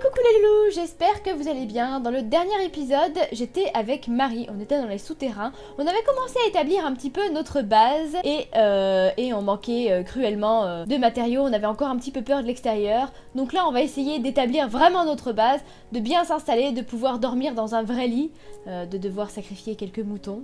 coucou les loulous, j'espère que vous allez bien. Dans le dernier épisode, j'étais avec Marie, on était dans les souterrains. On avait commencé à établir un petit peu notre base et on manquait cruellement de matériaux. On avait encore un petit peu peur de l'extérieur. Donc là, on va essayer d'établir vraiment notre base, de bien s'installer, de pouvoir dormir dans un vrai lit, de devoir sacrifier quelques moutons.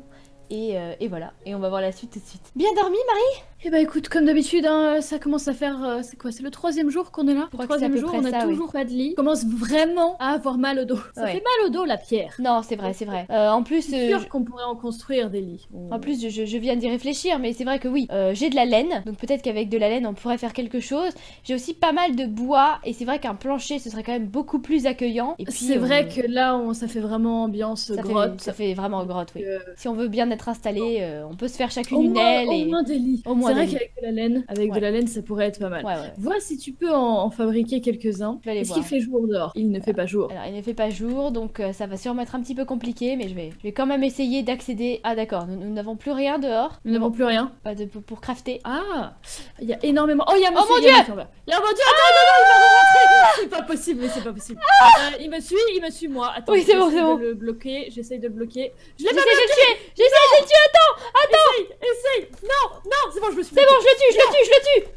Et voilà, et on va voir la suite tout de suite. Bien dormi, Marie? Eh bah écoute, comme d'habitude, hein, ça commence à faire... c'est quoi? C'est le 3e jour qu'on est là? Je crois Le que c'est à 3e peu jour, près on a ça, oui. toujours pas de lit. On commence vraiment à avoir mal au dos. Ça Ouais. fait mal au dos, la pierre. Non, c'est vrai, c'est vrai. En plus, C'est sûr qu'on pourrait en construire des lits. En plus, je viens d'y réfléchir, mais c'est vrai que oui, j'ai de la laine, donc peut-être qu'avec de la laine, on pourrait faire quelque chose. J'ai aussi pas mal de bois, et c'est vrai qu'un plancher, ce serait quand même beaucoup plus accueillant. Et puis, C'est vrai que là, ça fait vraiment ambiance grotte. Ça fait vraiment grotte, oui. Euh, Si on veut bien être installé, on peut se faire chacune Au une aile. moins des lits. Au moins C'est des vrai lits. qu'avec de la laine, Ouais. de la laine, ça pourrait être pas mal. Ouais, ouais. Vois si tu peux en fabriquer quelques-uns. Je vais aller Est-ce voir. qu'il fait jour dehors? Il ne fait pas jour. Alors, il ne fait pas jour, donc ça va sûrement être un petit peu compliqué, mais je vais quand même essayer d'accéder. Ah, d'accord, nous n'avons plus rien dehors. Nous n'avons plus rien. Pas de, pour crafter. Ah, il y a énormément. Oh, il y a monsieur. mon il y a Dieu monsieur en bas. Il y a mon Dieu. Attends, non, il va rentrer. C'est pas possible, mais c'est pas possible. Il me suit moi. Attends. Oui, c'est bon, c'est j'essaye bon. de le bloquer. J'essaye de le bloquer. Je J'essaie l'ai de pas le tuer. J'essaie de le tuer. Essaye. Non, non, c'est bon, je me suis. C'est bon, je le tue, je le tue, je le tue.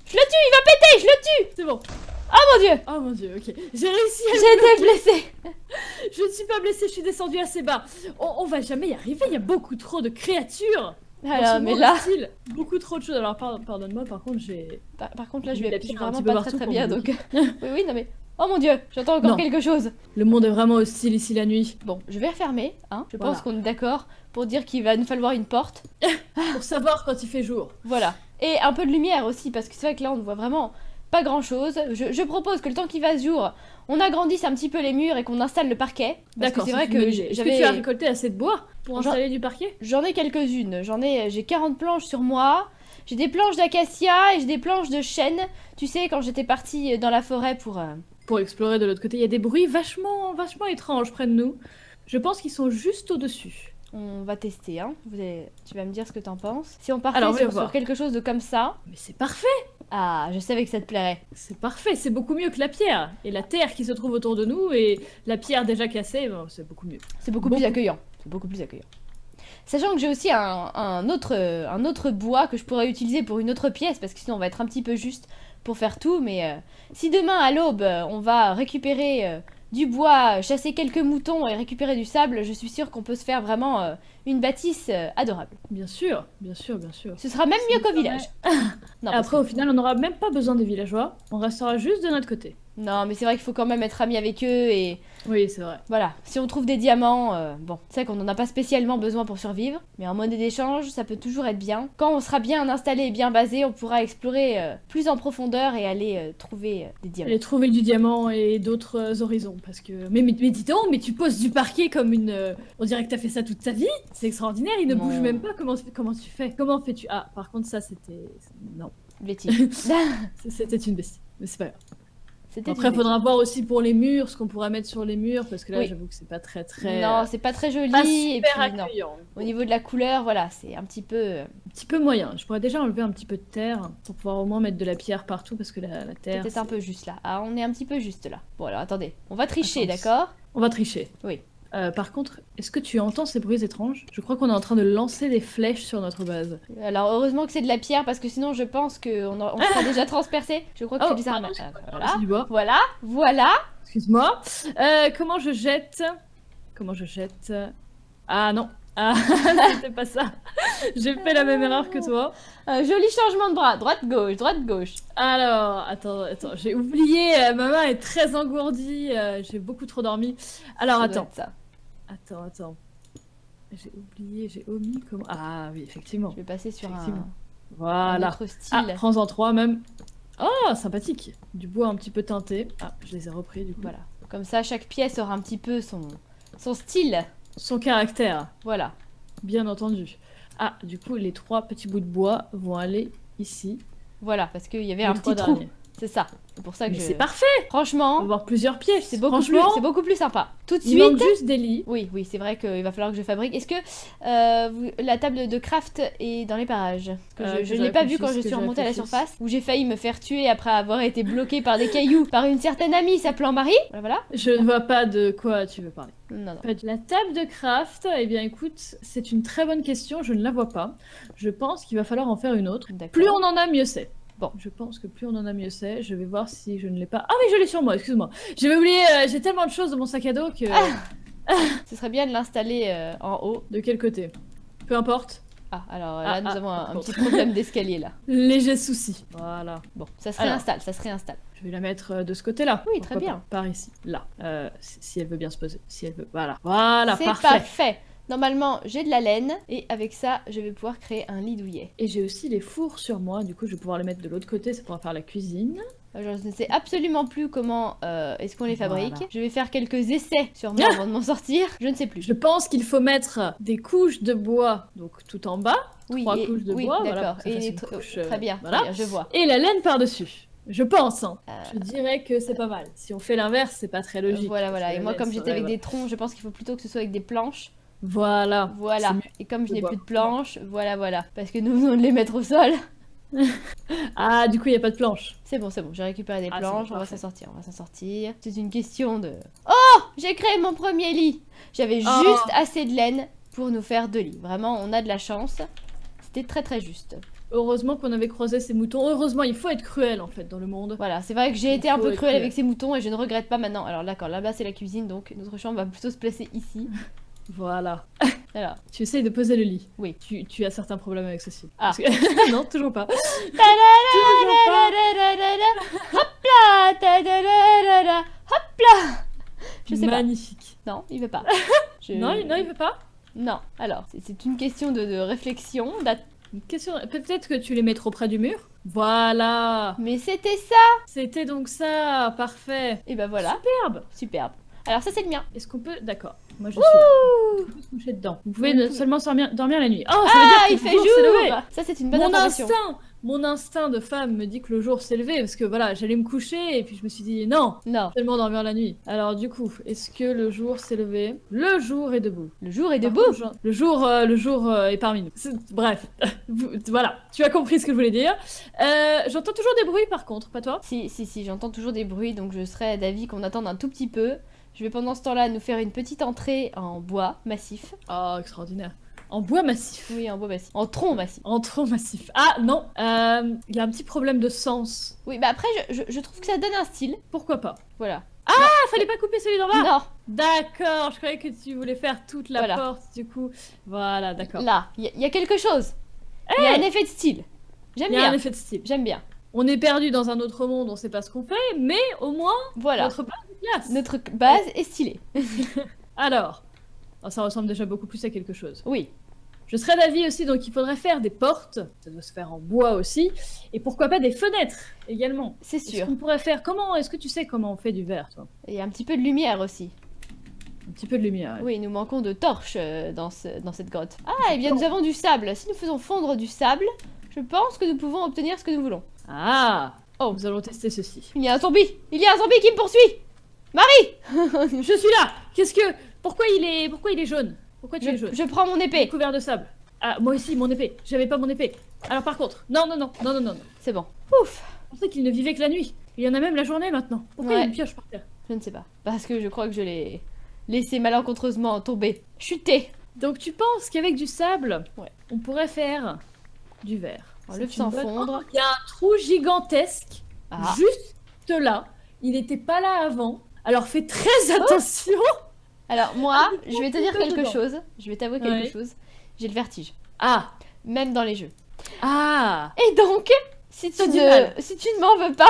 Je le tue, il va péter, je le tue. C'est bon. Oh mon Dieu. Oh mon Dieu, ok. J'ai réussi à. J'ai été blessée. Je ne suis pas blessée, je suis descendue assez bas. On va jamais y arriver. Il y a beaucoup trop de créatures. Alors, mais là... Beaucoup trop de choses. Alors, pardonne-moi, par contre, j'ai. Par contre, là, je Il vais appuie un vraiment petit peu pas très partout très pour bien, me donc... oui, non mais... Oh mon Dieu, j'entends encore Non. quelque chose. Le monde est vraiment hostile ici la nuit. Bon, je vais refermer, hein. Je Voilà. pense qu'on est d'accord pour dire qu'il va nous falloir une porte. Pour savoir quand il fait jour. Voilà. Et un peu de lumière aussi, parce que c'est vrai que là, on ne voit vraiment pas grand-chose. Je propose que le temps qu'il fasse jour, on agrandisse un petit peu les murs et qu'on installe le parquet. Parce que D'accord, c'est vrai une que bonne idée. Est-ce que tu as récolté assez de bois pour installer du parquet? j'en ai quelques-unes. J'ai 40 planches sur moi. J'ai des planches d'acacia et j'ai des planches de chêne. Tu sais, quand j'étais partie dans la forêt Pour explorer de l'autre côté, il y a des bruits vachement étranges près de nous. Je pense qu'ils sont juste au-dessus. On va tester, hein. Tu vas me dire ce que t'en penses. Si on partait Alors, voyons sur voir. quelque chose de comme ça... Mais c'est parfait! Ah, je savais que ça te plairait. C'est parfait, c'est beaucoup mieux que la pierre. Et la terre qui se trouve autour de nous et la pierre déjà cassée, bon, c'est beaucoup mieux. C'est beaucoup plus accueillant. C'est beaucoup plus accueillant. Sachant que j'ai aussi un autre bois que je pourrais utiliser pour une autre pièce, parce que sinon on va être un petit peu juste pour faire tout, mais si demain à l'aube on va récupérer du bois, chasser quelques moutons et récupérer du sable, je suis sûre qu'on peut se faire vraiment une bâtisse adorable. Bien sûr, bien sûr, bien sûr. Ce sera même mieux qu'au village. Non, parce Après, au final, on n'aura même pas besoin des villageois. On restera juste de notre côté. non, mais c'est vrai qu'il faut quand même être ami avec eux et Oui, c'est vrai. voilà. Si on trouve des diamants, bon, c'est vrai qu'on n'en a pas spécialement besoin pour survivre, mais en monnaie d'échange, ça peut toujours être bien. Quand on sera bien installé et bien basé, on pourra explorer plus en profondeur et aller trouver des diamants. Aller trouver du diamant et d'autres horizons. Parce que. Mais dis donc, mais tu poses du parquet comme une. On dirait que t'as fait ça toute ta vie. C'est extraordinaire, il ne Non. bouge même pas. Comment tu fais? Comment fais-tu? Ah, par contre, ça c'était. Non. Bêtise. C'était une bestie. Mais c'est pas grave. C'était Après, une il faudra voir aussi pour les murs, ce qu'on pourrait mettre sur les murs, parce que là, Oui. j'avoue que c'est pas très. Non, c'est pas très joli. Pas Et super puis, non. accueillant. Au niveau de la couleur, voilà, c'est un petit peu. Un petit peu moyen. Je pourrais déjà enlever un petit peu de terre pour pouvoir au moins mettre de la pierre partout, parce que la terre. Peut-être un peu juste là. Ah, on est un petit peu juste là. Bon, alors attendez. On va tricher, Attends. d'accord? On va tricher. Oui. Par contre, est-ce que tu entends ces bruits étranges? Je crois qu'on est en train de lancer des flèches sur notre base. Alors, heureusement que c'est de la pierre parce que sinon, je pense qu'on sera déjà transpercé. Je crois que c'est des armes. Voilà. C'est du bois. Voilà. Excuse-moi. Comment je jette? Ah non. Ah, c'était pas ça. J'ai fait la même erreur que toi. Joli changement de bras. Droite-gauche, droite-gauche. Alors, attends, j'ai oublié. Ma main est très engourdie. J'ai beaucoup trop dormi. Alors, Ça doit attends. être ça. Attends. J'ai oublié, j'ai omis comment. Ah oui, effectivement. Je vais passer sur un Voilà. autre style. Ah, prends-en 3 même. Oh, sympathique. Du bois un petit peu teinté. Ah, je les ai repris du coup. Voilà. Comme ça, chaque pièce aura un petit peu son style. Son caractère, Voilà. bien entendu. Ah, du coup, les 3 petits bouts de bois vont aller ici. Voilà, parce qu'il y avait Les un 3 petit trou. derniers. C'est ça. C'est pour ça que Mais c'est parfait. On va Franchement, avoir plusieurs pièces. c'est beaucoup plus sympa. Tout de Il suite. manque juste des lits. Oui, c'est vrai qu'il va falloir que je fabrique. Est-ce que la table de craft est dans les parages? Parce que je ne l'ai pas vue quand je suis remontée à la surface, où j'ai failli me faire tuer après avoir été bloquée par des cailloux par une certaine amie s'appelant Marie. Voilà. Je ne vois pas de quoi tu veux parler. Non. La table de craft, eh bien écoute, c'est une très bonne question, je ne la vois pas. Je pense qu'il va falloir en faire une autre. D'accord. Plus on en a, mieux c'est. Bon. Je pense que plus on en a, mieux c'est. Je vais voir si je ne l'ai pas. Ah oui, je l'ai sur moi, excuse-moi. J'avais oublié, j'ai tellement de choses dans mon sac à dos que... Ce serait bien de l'installer en haut. De quel côté? Peu importe. Ah, alors là, nous avons un bon. petit problème d'escalier là. Léger souci. Voilà. Bon, ça se Alors. réinstalle, ça se réinstalle. Je vais la mettre de ce côté-là. Oui, très bien. Par ici, là. Si elle veut bien se poser. Si elle veut. Voilà. Voilà, C'est parfait. parfait. Normalement, j'ai de la laine et avec ça, je vais pouvoir créer un lit douillet. Et j'ai aussi les fours sur moi. Du coup, je vais pouvoir les mettre de l'autre côté. Ça pourra faire la cuisine. Je ne sais absolument plus comment est-ce qu'on les fabrique. Voilà. Je vais faire quelques essais sur moi avant de m'en sortir. Je ne sais plus. Je pense qu'il faut mettre des couches de bois, donc tout en bas. Oui, 3 et- couches de oui, bois. d'accord. Voilà, pour que ça fasse Et une couche, très bien, voilà. très bien, je vois. Et la laine par-dessus. Je pense. Hein. Euh, Je dirais que c'est pas mal. Si on fait l'inverse, c'est pas très logique. Voilà. parce que Et la moi, laine comme j'étais serait- avec des troncs, je pense qu'il faut plutôt que ce soit avec des planches. Voilà. Voilà. C'est mieux. Et comme je Je n'ai vois. plus de planches, voilà. Parce que nous venons de les mettre au sol. Ah, du coup, il n'y a pas de planche. C'est bon, j'ai récupéré des Ah, c'est planches, bon, on va parfait. s'en sortir. C'est une question de... Oh, j'ai créé mon premier lit. J'avais Oh. juste assez de laine pour nous faire 2 lits. Vraiment, on a de la chance. C'était très juste. Heureusement qu'on avait croisé ces moutons. Heureusement, il faut être cruel en fait dans le monde. Voilà, c'est vrai que j'ai Il été un faut peu être cruelle cruel. avec ces moutons et je ne regrette pas maintenant. Alors d'accord, là-bas c'est la cuisine, donc notre chambre va plutôt se placer ici. Voilà. Voilà. Tu essayes de poser le lit. Oui. Tu as certains problèmes avec ceci. Ah. Parce que- non, toujours pas. Toujours pas. Hop là, ta-da-da-da-da, hop là. Je sais pas. Magnifique. Non, il veut pas. Je- Non, il veut pas. Non, alors, c'est une question de réflexion. Une question. Peut-être que tu les mets trop près du mur. Voilà. Mais c'était ça. C'était donc ça. Parfait. Et ben voilà, Superbe. superbe. Alors ça c'est le mien. Est-ce qu'on peut. D'accord. Moi je suis là. On peut se coucher dedans. Vous pouvez Vous pouvez- seulement dormir la nuit. Oh, ça veut dire Ah, que il le fait jour s'est levé. jour. Ça c'est une bonne Mon information. instinct de femme me dit que le jour s'est levé parce que voilà, j'allais me coucher et puis je me suis dit non, Non, seulement dormir la nuit. Alors du coup, est-ce que le jour s'est levé? Le jour est debout. le jour est Par debout. contre, le jour est parmi nous. Bref, voilà, tu as compris ce que je voulais dire. J'entends toujours des bruits par contre, pas toi? Si, j'entends toujours des bruits, donc je serais d'avis qu'on attende un tout petit peu. Je vais pendant ce temps-là nous faire une petite entrée en bois massif. Oh, extraordinaire. En bois massif. Oui, en bois massif. En tronc massif. En tronc massif. Ah non, il y a un petit problème de sens. Oui, bah après, je trouve que ça donne un style. Pourquoi pas? Voilà. Ah, fallait pas couper celui d'en bas? Non, D'accord, je croyais que tu voulais faire toute la Voilà. porte, du coup. Voilà, d'accord. là, il y a quelque chose. Il y a un effet de style. J'aime Il y a bien. un effet de style. J'aime bien. On est perdu dans un autre monde, on sait pas ce qu'on fait, mais au moins, Voilà. notre base est place. Notre base est stylée. Alors, oh, ça ressemble déjà beaucoup plus à quelque chose. Oui. Je serais d'avis aussi, donc il faudrait faire des portes, ça doit se faire en bois aussi, et pourquoi pas des fenêtres également. C'est Est-ce sûr. qu'on pourrait faire, est-ce que tu sais comment on fait du verre, toi? Il y a un petit peu de lumière aussi. Un petit peu de lumière. ouais. Oui, nous manquons de torches dans cette grotte. Ah, et bien nous avons du sable. Si nous faisons fondre du sable, je pense que nous pouvons obtenir ce que nous voulons. Ah, Oh. nous allons tester ceci. Il y a un zombie. Il y a un zombie qui me poursuit. Marie. Je suis là. Pourquoi il est jaune? Pourquoi tu es jaune? Je prends mon épée. Couvert de sable. Ah, moi aussi, mon épée. J'avais pas mon épée. Alors par contre, non. C'est bon. Ouf. Je pensais qu'il ne vivait que la nuit. Il y en a même la journée maintenant. Pourquoi il y a Ouais. une pioche par terre? Je ne sais pas. Parce que je crois que je l'ai laissé malencontreusement tomber. Chuter. Donc tu penses qu'avec du sable, Ouais. on pourrait faire du verre? On C'est le une sans bonne- fondre. Oh, il y a un trou gigantesque Ah. juste là. Il n'était pas là avant. Alors fais très attention. Alors moi, je vais te dire Dedans. quelque chose. Je vais t'avouer quelque Ouais. chose. J'ai le vertige. Ah, Même dans les jeux. ah, Et donc, si tu T'as du mal. ne m'en veux pas,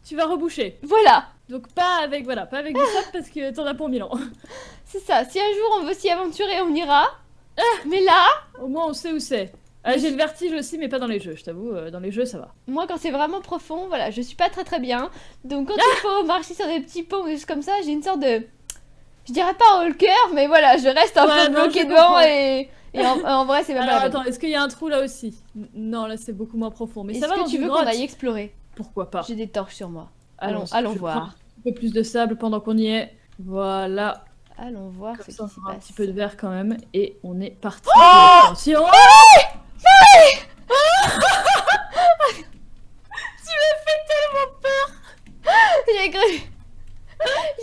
tu vas reboucher. voilà. Donc pas avec du sable parce que t'en as pour 1000 ans. C'est ça. Si un jour on veut s'y aventurer, on ira. Mais là, Au moins on sait où c'est. J'ai le vertige aussi, mais pas dans les jeux, je t'avoue. Dans les jeux, ça va. moi quand c'est vraiment profond, voilà, je suis pas très bien. Donc quand il faut marcher sur des petits ponts ou des choses comme ça, j'ai une sorte de... Je dirais pas Hulker, mais voilà, je reste un Ouais, peu non, bloquée je devant comprends. et en vrai c'est même pas Alors la peine. attends, est-ce qu'il y a un trou là aussi? Non, là c'est beaucoup moins profond. Mais ça Est-ce va dans que tu une veux grotte. qu'on aille explorer? Pourquoi pas. J'ai des torches sur moi. Allons Allons je voir. prends un peu plus de sable pendant qu'on y est. Voilà. Allons voir Comme ce ça, qui s'y on aura un passe. petit peu de verre quand même. Et on est parti. Attention. J'ai cru...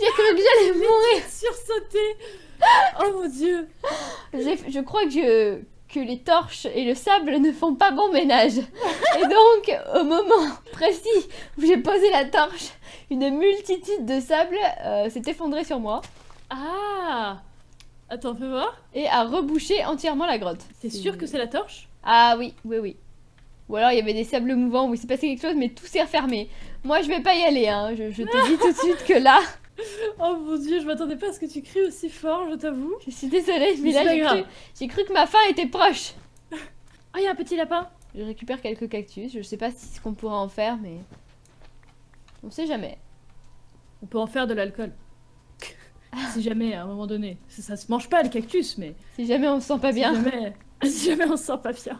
J'ai cru que j'allais mourir. Sursauter. Oh mon dieu. Je crois que les torches et le sable ne font pas bon ménage. Et donc, au moment précis où j'ai posé la torche, une multitude de sable s'est effondrée sur moi Ah. Attends, fais voir. et a rebouché entièrement la grotte. T'es sûr que c'est la torche? Ah oui, oui, oui. Ou alors il y avait des sables mouvants où il s'est passé quelque chose mais tout s'est refermé. Moi je vais pas y aller, hein. Je te dis tout de suite que là, Oh mon dieu, je m'attendais pas à ce que tu cries aussi fort, je t'avoue. je suis désolée, mais Mais c'est là pas grave. j'ai cru que ma fin était proche. Ah, il y a un petit lapin. Je récupère quelques cactus, je sais pas ce qu'on pourra en faire mais... On sait jamais. On peut en faire de l'alcool. Si jamais, à un moment donné. Ça se mange pas, les cactus, mais... Si jamais on se sent pas bien. Si jamais on se sent pas bien.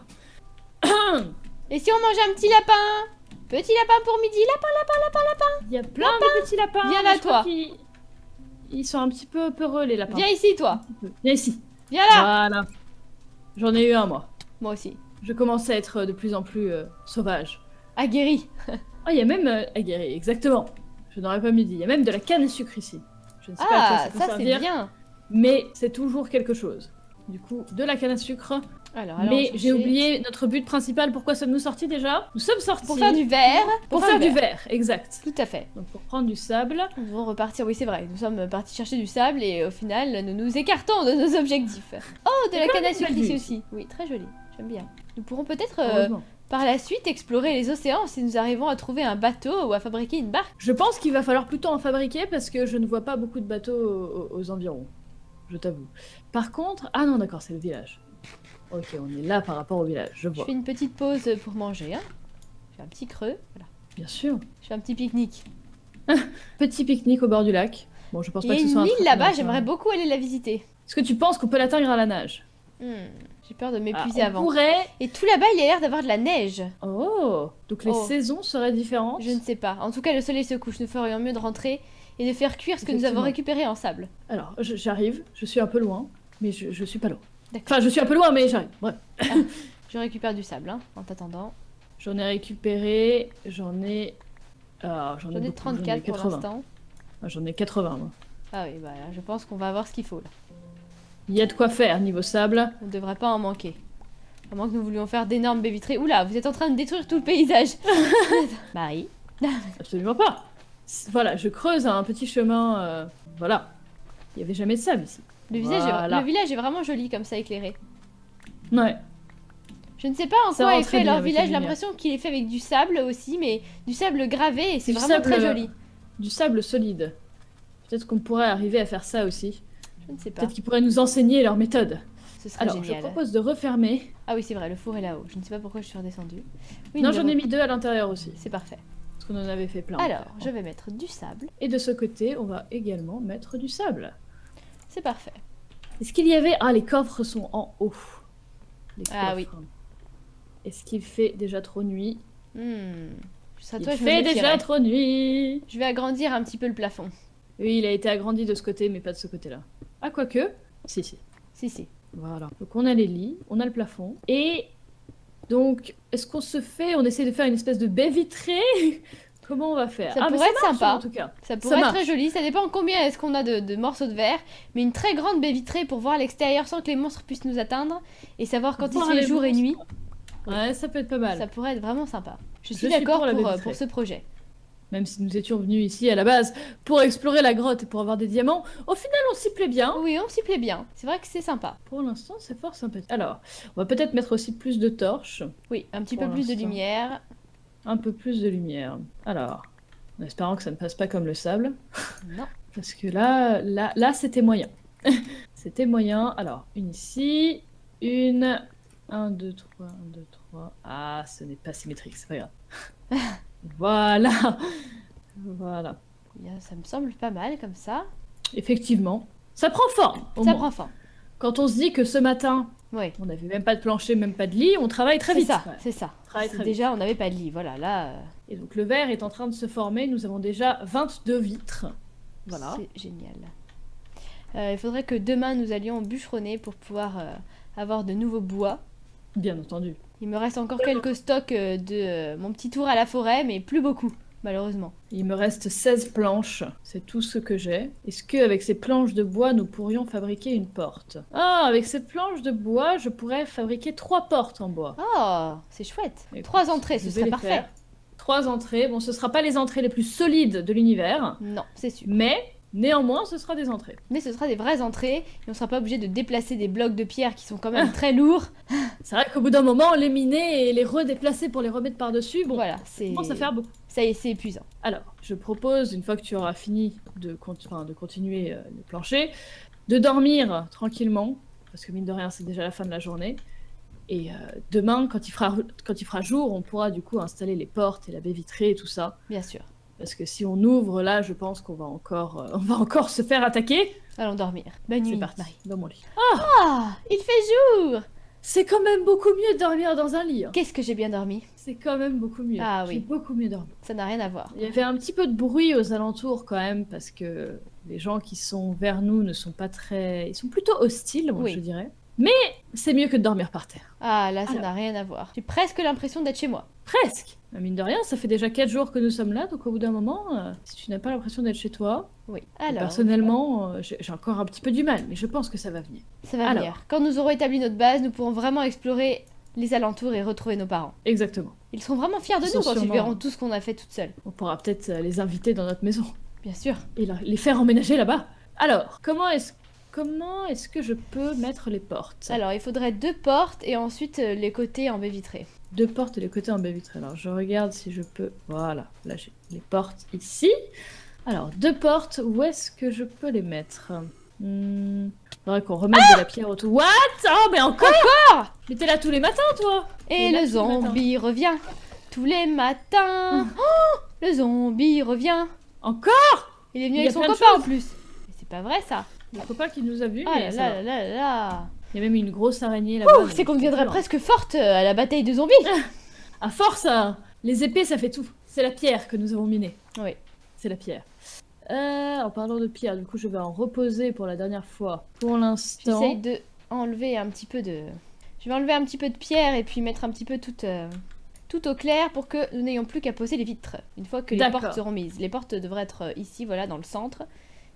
Et si on mangeait un petit lapin? Petit lapin pour midi, lapin. Il y a plein de petits lapins. Viens mais là, je crois toi. Ils sont un petit peu peureux, les lapins. Viens ici toi. Viens ici. Viens là. Voilà. J'en ai eu un, moi. Moi aussi. Je commence à être de plus en plus sauvage. Aguerri. Ah, il y a même... aguerri, exactement. Je n'aurais pas mieux dit. Il y a même de la canne à sucre ici. Je ne sais pas à quoi Ah, ça peut ça c'est servir, bien. mais c'est toujours quelque chose. Du coup, de la canne à sucre. Alors, Mais chercher. j'ai oublié notre but principal. Pourquoi sommes-nous sortis déjà? Nous sommes sortis Pour faire du verre. pour faire du verre, exact. Tout à fait. Donc pour prendre du sable. Nous devons repartir, oui c'est vrai, nous sommes partis chercher du sable et au final nous nous écartons de nos objectifs. Oh, de la canne à sucre une belle ici vue. aussi. Oui, très joli, j'aime bien. Nous pourrons peut-être Heureusement. par la suite explorer les océans si nous arrivons à trouver un bateau ou à fabriquer une barque. Je pense qu'il va falloir plutôt en fabriquer parce que je ne vois pas beaucoup de bateaux aux environs. Je t'avoue. Par contre... Ah non, d'accord, c'est le village. Ok, on est là par rapport au village, je Je vois. fais une petite pause pour manger, hein. Je fais un petit creux, voilà. Bien sûr. Je fais un petit pique-nique. Petit pique-nique au bord du lac. Bon, je pense Il pas y a que ce soit une un île truc là-bas, comme ça. j'aimerais beaucoup aller la visiter. Est-ce que tu penses qu'on peut l'atteindre à la nage? J'ai peur de Ah, m'épuiser on avant. pourrait... Et tout là-bas, il y a l'air d'avoir de la neige. Oh, donc les Oh. saisons seraient différentes. Je ne sais pas. En tout cas, le soleil se couche. Nous ferions mieux de rentrer et de faire cuire ce que nous avons Effectivement. récupéré en sable. Alors, j'arrive, je suis un peu loin, mais je suis pas loin. D'accord. Enfin, je suis un peu loin, mais j'arrive. Bref. Je récupère du sable, hein, en t'attendant. J'en ai récupéré, j'en ai... Ah, J'en ai beaucoup, 34 pour 80. l'instant. Ah, j'en ai 80, moi. Ah oui, bah là, je pense qu'on va avoir ce qu'il faut là. Il y a de quoi faire niveau sable. On ne devrait pas en manquer. À moins que nous voulions faire d'énormes baies vitrées. Oula, vous êtes en train de détruire tout le paysage. Marie. Absolument pas. Voilà, je creuse un petit chemin. Voilà. Il y avait jamais de sable ici. Le Voilà. village est vraiment joli comme ça, éclairé. Ouais. Je ne sais pas en Ça quoi rend est très fait bien leur avec village. la J'ai lumière. l'impression qu'il est fait avec du sable aussi, mais du sable gravé et c'est Du vraiment sable, très joli. Du sable solide. Peut-être qu'on pourrait arriver à faire ça aussi. Je ne sais pas. Peut-être qu'ils pourraient nous enseigner leur méthode. Ce serait Alors, génial. je propose de refermer. Ah oui, c'est vrai, le four est là-haut. Je ne sais pas pourquoi je suis redescendue. Oui, Non, nous j'en avons- ai mis 2 à l'intérieur aussi. C'est parfait. Parce qu'on en avait fait plein. Alors, je vais mettre du sable. Et de ce côté, on va également mettre du sable. C'est parfait. Est-ce qu'il y avait... Ah, les coffres sont en haut. Les Ah oui. coffres. Est-ce qu'il fait déjà trop nuit? Ce sera Il toi, je me fait méfierai. déjà trop nuit. Je vais agrandir un petit peu le plafond. Oui, il a été agrandi de ce côté, mais pas de ce côté-là. Ah, quoique. Si, si. Si, si. Voilà. Donc on a les lits, on a le plafond. Et donc, est-ce qu'on se fait... On essaie de faire une espèce de baie vitrée? Comment on va faire? Ça Ah, mais pourrait être marche, sympa. en tout cas. Ça pourrait être marche. très joli. Ça dépend combien est-ce qu'on a de morceaux de verre. Mais une très grande baie vitrée pour voir l'extérieur sans que les monstres puissent nous atteindre. Et savoir quand Voir il fait les jour et monstres. nuit. Ouais, ça peut être pas mal. Ça pourrait être vraiment sympa. Je suis suis d'accord pour la baie pour vitrée. ce projet. Même si nous étions venus ici à la base pour explorer la grotte et pour avoir des diamants, au final on s'y plaît bien. Oui, on s'y plaît bien. C'est vrai que c'est sympa. Pour l'instant, c'est fort sympathique. Alors, on va peut-être mettre aussi plus de torches, Oui, un petit Pour peu plus de l'instant. lumière. un peu plus de lumière. Alors, en espérant que ça ne passe pas comme le sable, Non. parce que là, c'était moyen. C'était moyen. Alors, une ici, une, 1, 2, 3, 1, 2, 3. Ah, ce n'est pas symétrique, c'est pas grave. Voilà. Voilà. Bien, ça me semble pas mal comme ça. Effectivement, ça prend forme. Au Ça moins. prend fin. Quand on se dit que ce matin, Oui. on n'avait même pas de plancher, même pas de lit, on travaille très C'est vite. ça, Ouais. c'est ça. Travaille C'est très vite. déjà, on n'avait pas de lit. Voilà, là. Et donc le verre est en train de se former. Nous avons déjà 22 vitres. Voilà. C'est génial. Il faudrait que demain nous allions bûcheronner pour pouvoir avoir de nouveaux bois. Bien entendu. Il me reste encore quelques stocks de mon petit tour à la forêt, mais plus beaucoup, malheureusement. Il me reste 16 planches, c'est tout ce que j'ai. Est-ce qu'avec ces planches de bois, nous pourrions fabriquer une porte? Ah, avec ces planches de bois, je pourrais fabriquer 3 portes en bois. Oh, c'est chouette. Écoute, 3 entrées, je ce vais serait les parfait. faire. 3 entrées, bon, ce ne sera pas les entrées les plus solides de l'univers, Non, c'est sûr. mais néanmoins, ce sera des entrées. Mais ce sera des vraies entrées, et on sera pas obligé de déplacer des blocs de pierre qui sont quand même très lourds. C'est vrai qu'au bout d'un moment, les miner et les redéplacer pour les remettre par-dessus, bon, Voilà, ça commence à faire beaucoup. ça y est, c'est épuisant. Alors, je propose, une fois que tu auras fini de continuer le plancher, de dormir tranquillement, parce que mine de rien, c'est déjà la fin de la journée. Et demain, quand il fera jour, on pourra du coup installer les portes et la baie vitrée et tout ça. Bien sûr. Parce que si on ouvre là, je pense qu'on va encore se faire attaquer. Allons dormir. Bonne nuit, C'est parti, Marie. dans mon lit. Ah, il fait jour. C'est quand même beaucoup mieux de dormir dans un lit. Hein. Qu'est-ce que j'ai bien dormi. C'est quand même beaucoup mieux. Ah J'ai oui. beaucoup mieux dormi. Ça n'a rien à voir. Il y avait un petit peu de bruit aux alentours quand même, parce que les gens qui sont vers nous ne sont pas très... Ils sont plutôt hostiles, moi, Oui. je dirais. Mais c'est mieux que de dormir par terre. Ah, là, ça Alors. n'a rien à voir. J'ai presque l'impression d'être chez moi. Presque. Mais mine de rien, ça fait déjà 4 jours que nous sommes là, donc au bout d'un moment, si tu n'as pas l'impression d'être chez toi, Oui. Alors, personnellement, j'ai encore un petit peu du mal, mais je pense que ça va venir. ça va alors. venir. Quand nous aurons établi notre base, nous pourrons vraiment explorer les alentours et retrouver nos parents. Exactement. Ils seront vraiment fiers de Ils nous sont quand ils sûrement- verront tout ce qu'on a fait toute seule. On pourra peut-être les inviter dans notre maison Bien sûr. et les faire emménager là-bas. Alors, comment est-ce que je peux mettre les portes? Alors, il faudrait 2 portes et ensuite les côtés en baie vitrée. 2 portes et les côtés en baie vitrée. Alors, je regarde si je peux... Voilà, là j'ai les portes ici. Alors, 2 portes, où est-ce que je peux les mettre? Faudrait qu'on remette de la pierre autour. What? Oh, mais encore? Mais t'es là tous les matins, toi? Et là, le tous les matins. zombie revient tous les matins. Oh, le zombie revient. Encore? Il est venu Il y avec a son plein de copain en choses. plus. Mais c'est pas vrai ça. Le copain qui nous a vus, Ah mais là ça là va. là là là. Il y a même une grosse araignée là-bas. Ouh, c'est qu'on deviendrait dur. presque forte à la bataille de zombies. À force, les épées, ça fait tout. C'est la pierre que nous avons minée. Oui. C'est la pierre. En parlant de pierre, du coup, je vais en reposer pour la dernière fois. Pour l'instant... J'essaye de enlever un petit peu de... Je vais enlever un petit peu de pierre et puis mettre un petit peu tout au clair pour que nous n'ayons plus qu'à poser les vitres. Une fois que les D'accord. portes seront mises. Les portes devraient être ici, voilà, dans le centre.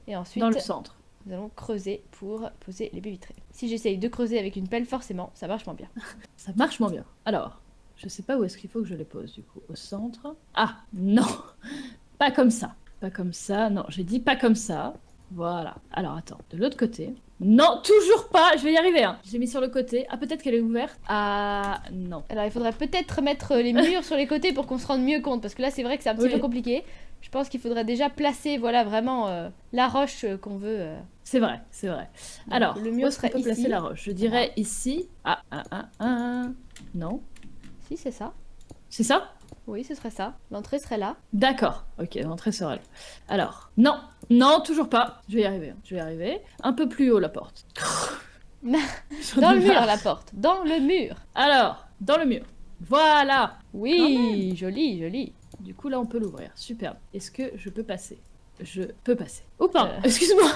Et ensuite, Dans le centre. nous allons creuser pour poser les baies vitrées. Si j'essaye de creuser avec une pelle, forcément, ça marche moins bien. Ça marche moins bien. Alors, je sais pas où est-ce qu'il faut que je les pose, du coup. Au centre. Ah, non. Pas comme ça. Pas comme ça. Non, j'ai dit pas comme ça. Voilà. Alors, attends. De l'autre côté. Non, toujours pas. Je vais y arriver. Hein. Je l'ai mis sur le côté. Ah, peut-être qu'elle est ouverte. Ah, non. Alors il faudrait peut-être mettre les murs sur les côtés pour qu'on se rende mieux compte. Parce que là, c'est vrai que c'est un petit Oui. peu compliqué. Je pense qu'il faudrait déjà placer, voilà, vraiment la roche qu'on veut. C'est vrai, c'est vrai. Donc, Alors, le où mur est-ce qu'on serait peut placer ici. la roche? Je dirais ici. Non. Si, c'est ça. C'est ça? Oui, ce serait ça. L'entrée serait là. D'accord. Ok, l'entrée sera là. Alors, non. Non, toujours pas. Je vais y arriver. Je vais y arriver. Un peu plus haut, la porte. J'en Dans ai le mur, marre. la porte. Dans le mur. Alors, dans le mur. Voilà. Oui, joli, joli. Du coup, là, on peut l'ouvrir. Superbe. Est-ce que je peux passer? Je peux passer. Oh, pardon. Euh. Excuse-moi.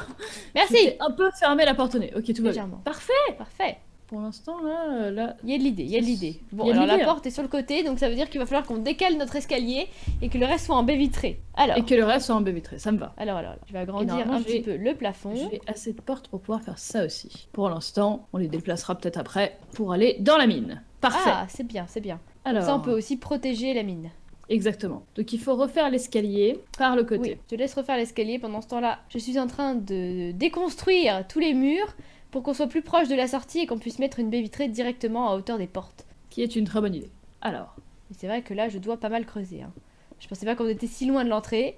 Merci. J'ai un peu fermé la porte au nez. Ok, tout va bien. Légèrement. Parfait. Parfait. Pour l'instant, là... Il y a de l'idée, il y a de l'idée. Bon, Il y a de alors la l'idée, hein. porte est sur le côté, donc ça veut dire qu'il va falloir qu'on décale notre escalier et que le reste soit en baie vitrée. Alors, Et que le reste soit en baie vitrée. Ça me va. alors, je vais agrandir normalement, un petit peu le plafond. J'ai assez de portes pour pouvoir faire ça aussi. Pour l'instant, on les déplacera peut-être après pour aller dans la mine. Parfait. Ah, c'est bien, c'est bien. Alors, Ça, on peut aussi protéger la mine. exactement. Donc il faut refaire l'escalier par le côté. Oui, je te laisse refaire l'escalier. Pendant ce temps-là, je suis en train de déconstruire tous les murs pour qu'on soit plus proche de la sortie et qu'on puisse mettre une baie vitrée directement à hauteur des portes. Qui est une très bonne idée. Alors, Et c'est vrai que là, je dois pas mal creuser. Hein. Je pensais pas qu'on était si loin de l'entrée.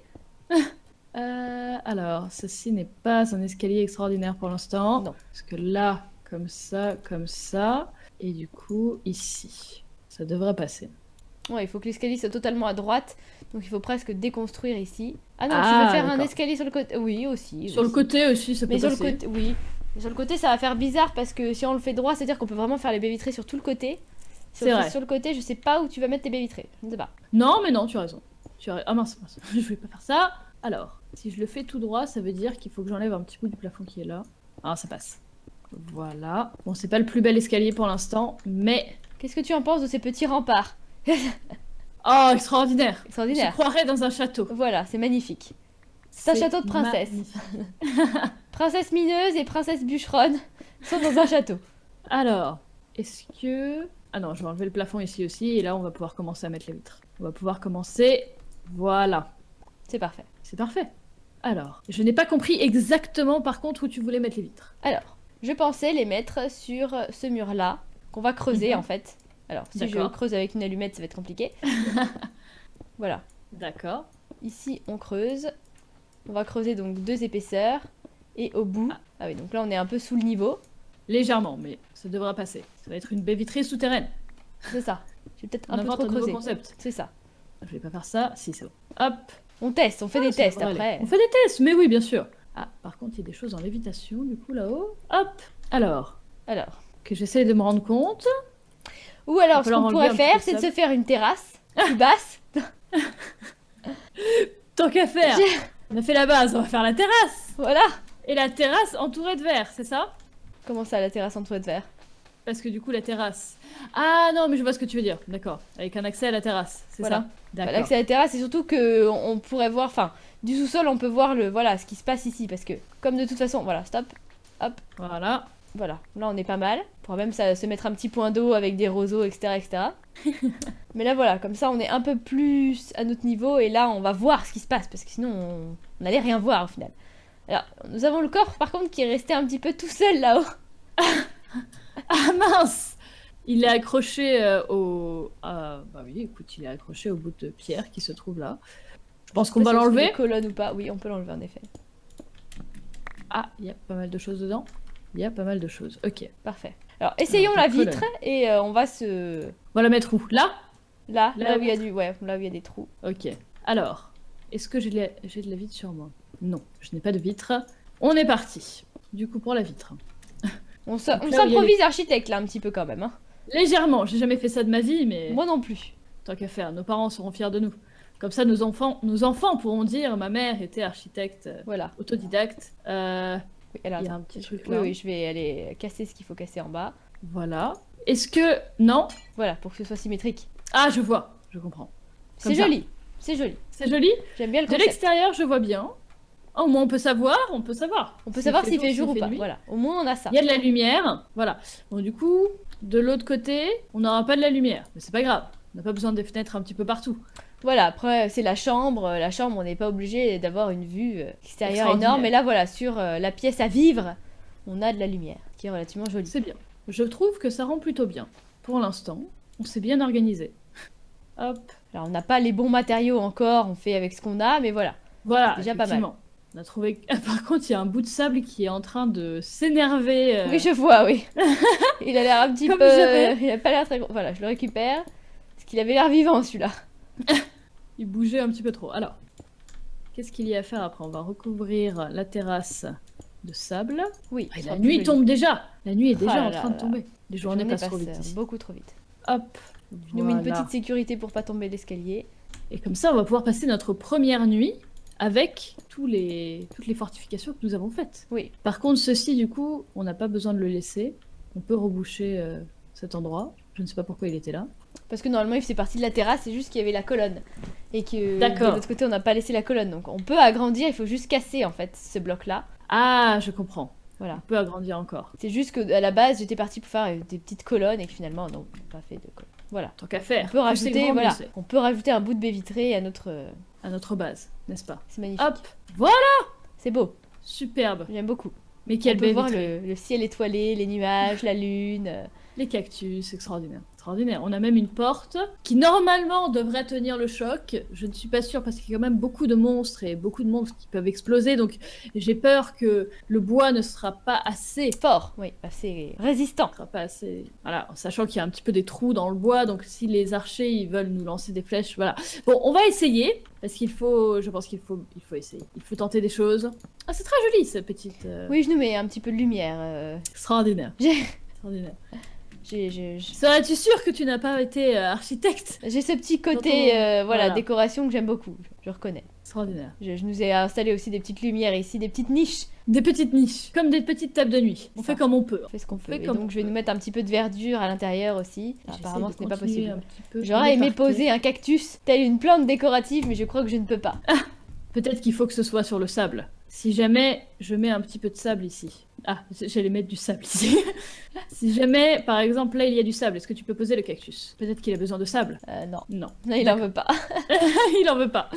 alors, ceci n'est pas un escalier extraordinaire pour l'instant. Non. Parce que là, comme ça, et du coup, ici. Ça devrait passer. Ouais, il faut que l'escalier soit totalement à droite. Donc il faut presque déconstruire ici. Ah non, Ah, tu veux faire un d'accord. escalier sur le côté. Oui, aussi. Sur le aussi. côté aussi, ça peut Mais sur passer. le côté, oui. Mais sur le côté, ça va faire bizarre parce que si on le fait droit, c'est-à-dire qu'on peut vraiment faire les baies vitrées sur tout le côté. Si C'est on le fait vrai. sur le côté, je sais pas où tu vas mettre tes baies vitrées. Je ne sais pas. Non, mais non, tu as raison. Ah mince, je voulais pas faire ça. Alors, si je le fais tout droit, ça veut dire qu'il faut que j'enlève un petit bout du plafond qui est là. Ah, ça passe. Voilà. Bon, c'est pas le plus bel escalier pour l'instant, mais... Qu'est-ce que tu en penses de ces petits remparts? Oh, extraordinaire! Extraordinaire. Je croirais dans un château. Voilà, c'est magnifique. C'est un château de princesse. Princesse mineuse et princesse bûcheronne sont dans un château. Alors, est-ce que... Ah non, je vais enlever le plafond ici aussi, et là, on va pouvoir commencer à mettre les vitres. On va pouvoir commencer... Voilà. C'est parfait. C'est parfait. Alors, je n'ai pas compris exactement, par contre, où tu voulais mettre les vitres. Alors, je pensais les mettre sur ce mur-là, qu'on va creuser Mhm. en fait. Alors, si je D'accord. creuse avec une allumette, ça va être compliqué. Voilà. D'accord. Ici, on creuse. On va creuser donc 2 épaisseurs. Et au bout... Ah oui, donc là, on est un peu sous le niveau. Légèrement, mais ça devra passer. Ça va être une baie vitrée souterraine. C'est ça. J'ai peut-être On un peu invente trop un nouveau creusé. concept. C'est ça. Je vais pas faire ça. Si, c'est bon. Hop. On teste, on fait des Ça tests devrait après. aller. On fait des tests, mais oui, bien sûr. Ah, par contre, il y a des choses en lévitation, du coup, là-haut. Hop. Alors, Alors. que j'essaie de me rendre compte. Ou alors, va ce falloir qu'on enlever pourrait un petit faire, peu de c'est de sable. se faire une terrasse plus basse. Tant qu'à faire. On a fait la base, on va faire la terrasse. Voilà. Et la terrasse entourée de verre, c'est ça? Comment ça, la terrasse entourée de verre? Parce que du coup, la terrasse... Ah non, mais je vois ce que tu veux dire. D'accord. Avec un accès à la terrasse, c'est Voilà. ça? D'accord. L'accès à la terrasse, c'est surtout que on pourrait voir, enfin, du sous-sol, on peut voir voilà, ce qui se passe ici, parce que, comme de toute façon, voilà, stop, hop, Voilà. voilà, là on est pas mal. On pourrait même se mettre un petit point d'eau avec des roseaux, etc., etc. Mais là, voilà, comme ça, on est un peu plus à notre niveau, et là, on va voir ce qui se passe, parce que sinon, on allait rien voir au final. Alors, nous avons le corps, par contre, qui est resté un petit peu tout seul là-haut. Ah mince! Il est accroché au... bah oui, écoute, il est accroché au bout de pierre qui se trouve là. Je pense qu'on va Je sais pas si on l'enlever. trouve des colonnes ou pas. Oui, on peut l'enlever en effet. Ah, il y a pas mal de choses dedans. Il y a pas mal de choses. Ok. Parfait. Alors, essayons Alors, la des vitre et on va se... On va la mettre où? Là? Là La où il y a vitre. là où il y a des trous. Ok. Alors, est-ce que j'ai de la vitre sur moi? Non, je n'ai pas de vitre. On est parti. Du coup, pour la vitre. On là où il y a s'improvise architecte là un petit peu quand même. Hein. Légèrement, j'ai jamais fait ça de ma vie, mais Moi non plus. tant qu'à faire, nos parents seront fiers de nous. Comme ça, nos enfants pourront dire ma mère était architecte Voilà. autodidacte. Oui, alors, Il y a attends. un petit truc Oui, là. oui, je vais aller casser ce qu'il faut casser en bas. Voilà. Est-ce que... Non? Voilà, pour que ce soit symétrique. Ah, je vois. Je comprends. C'est Comme ça. joli. C'est joli. C'est joli. J'aime bien le De concept. l'extérieur, je vois bien. Oh, au moins, on peut savoir. On peut savoir. On peut savoir s'il fait jour ou s'il pas. nuit. Voilà. Au moins on a ça. Il y a de la lumière. Voilà. Bon, du coup, de l'autre côté, on n'aura pas de la lumière. Mais c'est pas grave. On n'a pas besoin des fenêtres un petit peu partout. Voilà, après c'est la chambre. La chambre, on n'est pas obligé d'avoir une vue extérieure Extraordinaire. énorme. Mais là, voilà, sur la pièce à vivre, on a de la lumière, qui est relativement jolie. C'est bien. Je trouve que ça rend plutôt bien. Pour l'instant, on s'est bien organisé. Hop. Alors on n'a pas les bons matériaux encore, on fait avec ce qu'on a, mais voilà. Voilà, C'est déjà pas mal. effectivement. On a trouvé... Par contre, il y a un bout de sable qui est en train de s'énerver. Oui, je vois, oui. Il a l'air un petit Comme peu... jamais. Il a pas l'air très... Voilà, je le récupère. Parce qu'il avait l'air vivant, celui-là. Il bougeait un petit peu trop. Alors, qu'est-ce qu'il y a à faire après? On va recouvrir la terrasse de sable. Oui. Ah, ce la sera plus nuit joli. tombe déjà. La nuit est déjà Ah là en train là de tomber. Les journées Journée passent trop vite passe, ici. beaucoup trop vite. Hop. Je nous mets une Voilà. petite sécurité pour pas tomber l'escalier. Et comme ça, on va pouvoir passer notre première nuit avec toutes les fortifications que nous avons faites. Oui. Par contre, ceci, du coup, on n'a pas besoin de le laisser. On peut reboucher cet endroit. Je ne sais pas pourquoi il était là. Parce que normalement, il faisait partie de la terrasse, c'est juste qu'il y avait la colonne. Et que D'accord. de l'autre côté, on n'a pas laissé la colonne. Donc on peut agrandir, il faut juste casser, en fait, ce bloc-là. Ah, je comprends. Voilà. On peut agrandir encore. C'est juste que à la base, j'étais partie pour faire des petites colonnes et que finalement, non, on n'a pas fait de colonnes. Voilà. Tant qu'à faire. On peut Plus c'est rajouter, grand, voilà, mieux c'est. on peut rajouter un bout de baie vitrée à notre... À notre base, n'est-ce pas? C'est magnifique. Hop. Voilà. C'est beau, Superbe. j'aime beaucoup. Mais quelle on peut baie voir vitrée. le ciel étoilé, les nuages, la lune. Les cactus, extraordinaire. Extraordinaire. On a même une porte qui normalement devrait tenir le choc. Je ne suis pas sûre parce qu'il y a quand même beaucoup de monstres et beaucoup de monstres qui peuvent exploser. Donc j'ai peur que le bois ne sera pas assez. Fort, oui, assez résistant. Sera pas assez. Voilà, en sachant qu'il y a un petit peu des trous dans le bois. Donc si les archers ils veulent nous lancer des flèches, voilà. Bon, on va essayer parce qu'il faut. Je pense qu'il faut essayer. Il faut tenter des choses. Ah, c'est très joli cette petite. Oui, je nous mets un petit peu de lumière. Extraordinaire. J'ai- Extraordinaire. Serais-tu sûr que tu n'as pas été architecte? J'ai ce petit côté, voilà, Voilà. décoration que j'aime beaucoup, je reconnais. Extraordinaire. Je nous ai installé aussi des petites lumières ici, des petites niches. Des petites niches, comme des petites tables de nuit. On fait comme on peut. On fait ce qu'on peut. fait Et comme donc on je vais peut. nous mettre un petit peu de verdure à l'intérieur aussi. J'essaie Apparemment de ce n'est pas continuer possible. un petit peu J'aurais aimé d'éparpiller. poser un cactus, telle une plante décorative, mais je crois que je ne peux pas. Peut-être qu'il faut que ce soit sur le sable. Si jamais je mets un petit peu de sable ici. Ah, j'allais mettre du sable ici. Si jamais, par exemple, là il y a du sable, est-ce que tu peux poser le cactus? Peut-être qu'il a besoin de sable. Non. Non. Non, il en veut pas. Il en veut pas.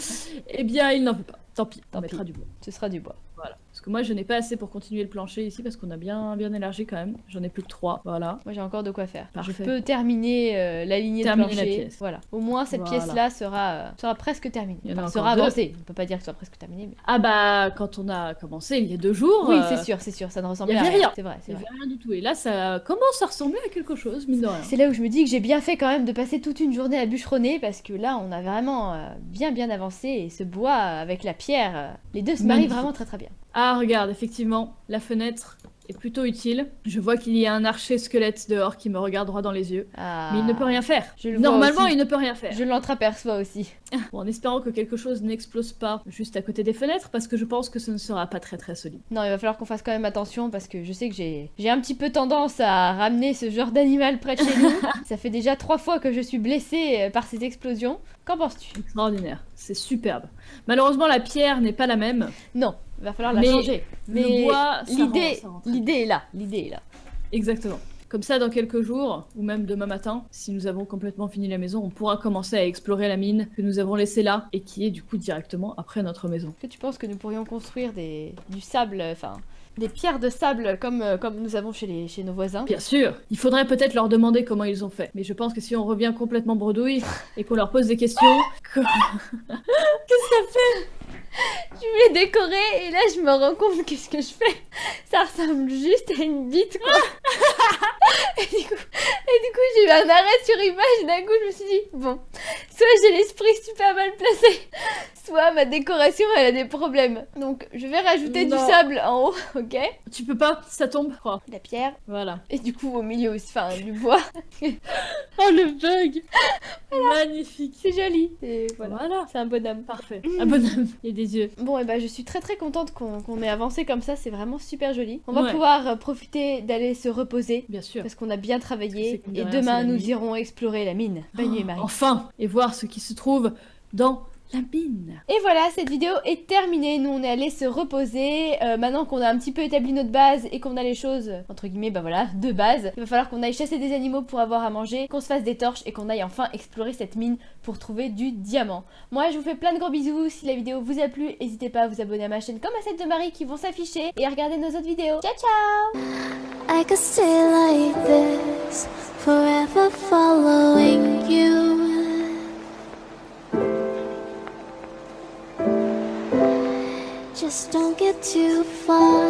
Eh bien, il n'en veut pas. Tant pis, Tant on mettra pis. du bois. Ce sera du bois. Voilà. Parce que moi, je n'ai pas assez pour continuer le plancher ici parce qu'on a bien élargi quand même. J'en ai plus que 3. Voilà. Moi j'ai encore de quoi faire. Parfait. Je peux terminer la lignée Terminer de la plancher. pièce. Voilà. Au moins cette Voilà. pièce-là sera presque terminée. Il y en a Enfin, encore sera deux. avancée. On peut pas dire que ce soit presque terminé. Mais... Ah bah, quand on a commencé il y a 2 jours. Oui, c'est sûr. Ça ne ressemblait y à avait rien. rien. C'est vrai, c'est Il vrai. n'y avait rien du tout. Et là, ça commence à ressembler à quelque chose, mine de rien. C'est là où je me dis que j'ai bien fait quand même de passer toute une journée à bûcheronner parce que là on a vraiment bien avancé et ce bois avec la pierre, les deux se marient Magnifique. vraiment très bien. Ah, regarde, effectivement, la fenêtre est plutôt utile. Je vois qu'il y a un archer squelette dehors qui me regarde droit dans les yeux. Ah, Mais il ne peut rien faire. Je le vois Normalement, aussi. il ne peut rien faire. Je l'entreaperçois aussi. Bon, en espérant que quelque chose n'explose pas juste à côté des fenêtres, parce que je pense que ce ne sera pas très solide. Non, il va falloir qu'on fasse quand même attention parce que je sais que j'ai un petit peu tendance à ramener ce genre d'animal près de chez nous. Ça fait déjà 3 fois que je suis blessée par ces explosions. Qu'en penses-tu? Extraordinaire, c'est superbe. Malheureusement, la pierre n'est pas la même. Non, il va falloir la Mais changer. Mais le bois, ça l'idée rend très l'idée est là. L'idée est là. Exactement. Comme ça, dans quelques jours, ou même demain matin, si nous avons complètement fini la maison, on pourra commencer à explorer la mine que nous avons laissée là, et qui est du coup directement après notre maison. Est-ce que tu penses que nous pourrions construire du sable, enfin des pierres de sable comme nous avons chez nos voisins? Bien sûr, il faudrait peut-être leur demander comment ils ont fait. Mais je pense que si on revient complètement bredouille, et qu'on leur pose des questions... Je voulais décorer et là je me rends compte que ce que je fais, ça ressemble juste à une bite quoi. et du coup j'ai eu un arrêt sur image et d'un coup je me suis dit bon, soit j'ai l'esprit super mal placé, soit ma décoration elle a des problèmes. Donc je vais rajouter du Non. sable en haut, ok? Tu peux pas, ça tombe. Oh, La pierre voilà. et du coup au milieu aussi, enfin du bois. Oh le bug. Magnifique. C'est joli. Et voilà. Voilà. C'est un bonhomme. Parfait. Un bonhomme. Il y a des yeux. Bon, et bah, je suis très contente qu'on ait avancé comme ça, c'est vraiment super joli. On va Ouais. pouvoir profiter d'aller se reposer Bien sûr. parce qu'on a bien travaillé Parce que c'est et que de rien, demain c'est la nous nuit. irons explorer la mine. Bonne nuit, Marie. Enfin. Et voir ce qui se trouve dans la mine. Et voilà, cette vidéo est terminée. Nous, on est allé se reposer. Maintenant qu'on a un petit peu établi notre base et qu'on a les choses, entre guillemets, bah voilà, de base, il va falloir qu'on aille chasser des animaux pour avoir à manger, qu'on se fasse des torches et qu'on aille enfin explorer cette mine pour trouver du diamant. Moi, je vous fais plein de gros bisous. Si la vidéo vous a plu, n'hésitez pas à vous abonner à ma chaîne comme à celle de Marie qui vont s'afficher et à regarder nos autres vidéos. Ciao, ciao! I could stay like this, forever following you. Just don't get too far,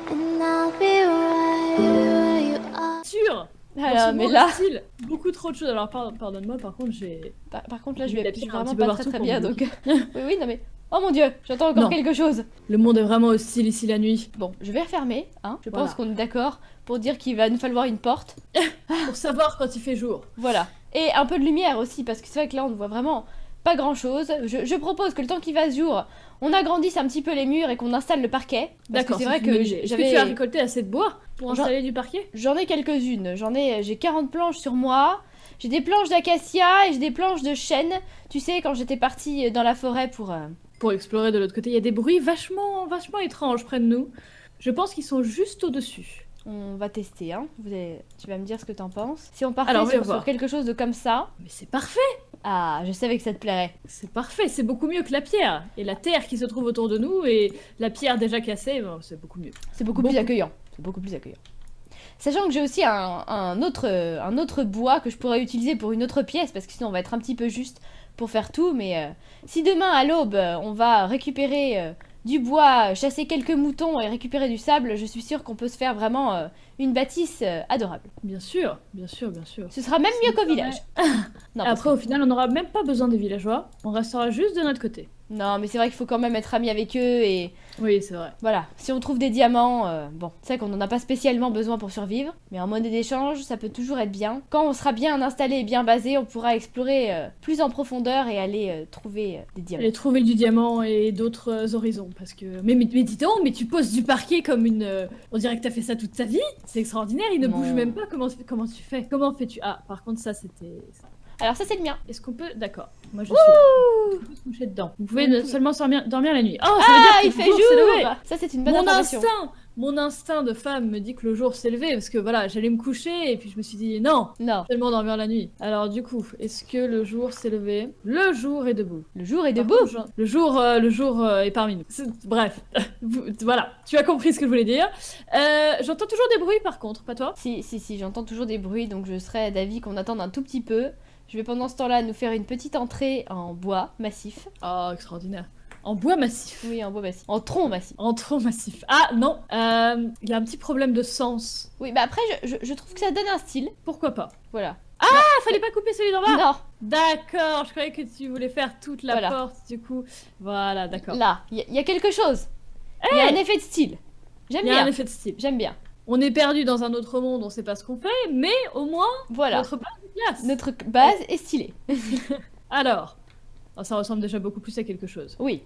and I'll be right where you are. Sûr. Alors, mais là, Style, beaucoup trop de choses. Alors pardonne-moi, par contre j'ai... par contre, là, je J'ai vais mis la pierre un vraiment petit peu pas partout très pour bien, me donc... oui, non mais... Oh mon dieu, j'entends encore Non. quelque chose. Le monde est vraiment hostile ici la nuit. Bon, je vais refermer, hein. Je Voilà. pense qu'on est d'accord pour dire qu'il va nous falloir une porte. Pour savoir quand il fait jour. Voilà. Et un peu de lumière aussi, parce que c'est vrai que là, on ne voit vraiment pas grand-chose. Je propose que le temps qu'il fasse jour, on agrandisse un petit peu les murs et qu'on installe le parquet. Parce que D'accord, c'est vrai une bonne que idée. Est-ce que tu as j'avais... récolté assez de bois pour J'en- installer du parquet? J'en ai quelques-unes. J'ai 40 planches sur moi. J'ai des planches d'acacia et j'ai des planches de chêne. Tu sais, quand j'étais partie dans la forêt Pour explorer de l'autre côté, il y a des bruits vachement étranges près de nous. Je pense qu'ils sont juste au-dessus. On va tester, hein. Tu vas me dire ce que t'en penses. Si on partait Alors, voyons sur voir. quelque chose de comme ça... Mais c'est parfait. Ah, je savais que ça te plairait. C'est parfait, c'est beaucoup mieux que la pierre. Et la terre qui se trouve autour de nous et la pierre déjà cassée, bon, c'est beaucoup mieux. C'est beaucoup plus accueillant. C'est beaucoup plus accueillant. Sachant que j'ai aussi un autre bois que je pourrais utiliser pour une autre pièce, parce que sinon on va être un petit peu juste pour faire tout, mais si demain à l'aube on va récupérer du bois, chasser quelques moutons et récupérer du sable, je suis sûre qu'on peut se faire vraiment une bâtisse adorable. Bien sûr, bien sûr, bien sûr. Ce sera même mieux qu'au village. Non, parce Après, au final, on n'aura même pas besoin des villageois. On restera juste de notre côté. Non, mais c'est vrai qu'il faut quand même être ami avec eux et Oui, c'est vrai. voilà. Si on trouve des diamants, bon, c'est vrai qu'on n'en a pas spécialement besoin pour survivre, mais en monnaie d'échange, ça peut toujours être bien. Quand on sera bien installé et bien basé, on pourra explorer plus en profondeur et aller trouver des diamants. Aller trouver du diamant et d'autres horizons. Parce que. Mais dis donc, mais tu poses du parquet comme une. On dirait que t'as fait ça toute ta vie. C'est extraordinaire, il ne Non. bouge même pas. Comment tu fais? Comment fais-tu? Ah, par contre, ça c'était. Alors ça, c'est le mien. Est-ce qu'on peut. D'accord, moi je suis là. On peut se coucher dedans. Vous pouvez seulement dormir la nuit. Oh, ça veut dire Ah, que il le fait jour s'est levé. jour. Ça, c'est une bonne Mon information. instinct de femme me dit que le jour s'est levé parce que voilà, j'allais me coucher et puis je me suis dit non, Non, seulement dormir la nuit. Alors du coup, est-ce que le jour s'est levé? Le jour est debout. le jour est Par debout. contre, le jour est parmi nous. Bref, voilà, tu as compris ce que je voulais dire. J'entends toujours des bruits par contre, pas toi? Si, j'entends toujours des bruits, donc je serais d'avis qu'on attende un tout petit peu. Je vais pendant ce temps-là nous faire une petite entrée en bois massif. Oh, extraordinaire. En bois massif. Oui, en bois massif. En tronc massif. En tronc massif. Ah non, il y a un petit problème de sens. Oui, bah après, je trouve que ça donne un style. Pourquoi pas? Voilà. Ah, fallait pas couper celui d'en bas. Non, D'accord, je croyais que tu voulais faire toute la Voilà. porte, du coup. Voilà, d'accord. là, il y a quelque chose. Il y a un effet de style. J'aime Il y a un bien. effet de style. J'aime bien. On est perdu dans un autre monde, on sait pas ce qu'on fait, mais au moins, Voilà. notre base est classe. Notre base est stylée. Alors, oh, ça ressemble déjà beaucoup plus à quelque chose. Oui.